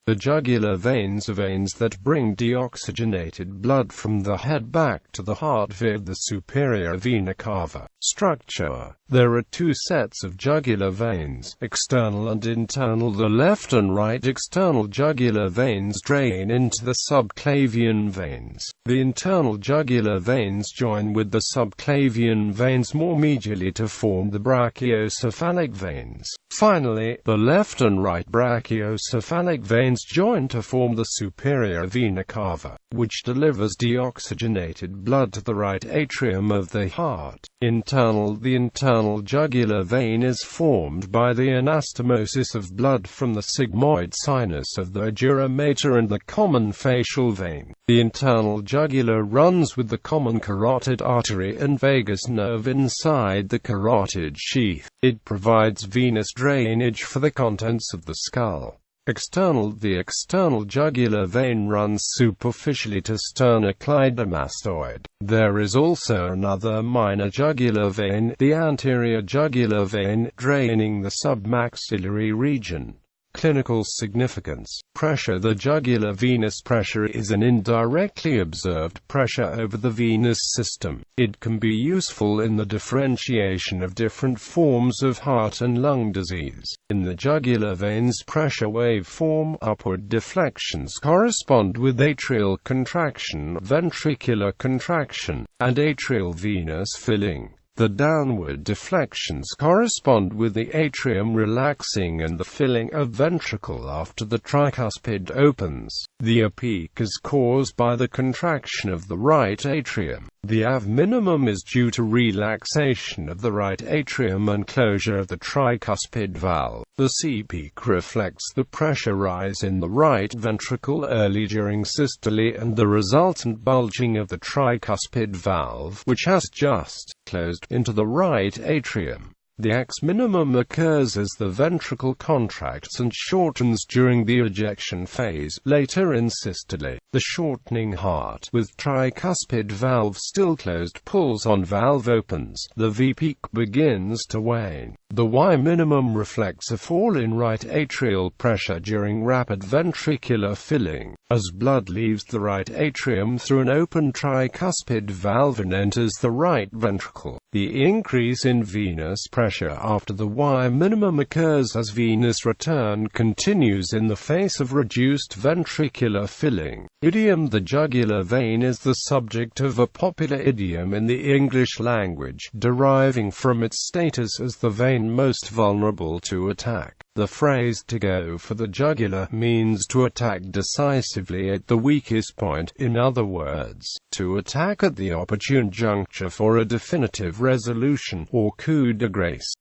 The jugular veins are veins that bring deoxygenated blood from the head back to the heart via the superior vena cava. Structure. There are two sets of jugular veins, external and internal. The left and right external jugular veins drain into the subclavian veins. The internal jugular veins join with the subclavian veins more medially to form the brachiocephalic veins. Finally, the left and right brachiocephalic veins join to form the superior vena cava, which delivers deoxygenated blood to the right atrium of the heart. The internal jugular vein is formed by the anastomosis of blood from the sigmoid sinus of the dura mater and the common facial vein. The internal jugular runs with the common carotid artery and vagus nerve inside the carotid sheath. It provides venous drainage for the contents of the skull. The external jugular vein runs superficially to sternocleidomastoid. There is also another minor jugular vein, the anterior jugular vein, draining the submaxillary region. Clinical significance. Pressure. The jugular venous pressure is an indirectly observed pressure over the venous system. It can be useful in the differentiation of different forms of heart and lung disease. In the jugular veins, pressure waveform upward deflections correspond with atrial contraction, ventricular contraction, and atrial venous filling. The downward deflections correspond with the atrium relaxing and the filling of ventricle after the tricuspid opens. The apeak is caused by the contraction of the right atrium. The AV minimum is due to relaxation of the right atrium and closure of the tricuspid valve. The C peak reflects the pressure rise in the right ventricle early during systole and the resultant bulging of the tricuspid valve, which has just closed into the right atrium. The X minimum occurs as the ventricle contracts and shortens during the ejection phase. Later in systole, the shortening heart with tricuspid valve still closed pulls on valve opens. The V peak begins to wane. The Y minimum reflects a fall in right atrial pressure during rapid ventricular filling, as blood leaves the right atrium through an open tricuspid valve and enters the right ventricle. The increase in venous pressure after the Y minimum occurs as venous return continues in the face of reduced ventricular filling. Idiom. The jugular vein is the subject of a popular idiom in the English language, deriving from its status as the vein most vulnerable to attack. The phrase "to go for the jugular" means to attack decisively at the weakest point, in other words, to attack at the opportune juncture for a definitive resolution, or coup de grace.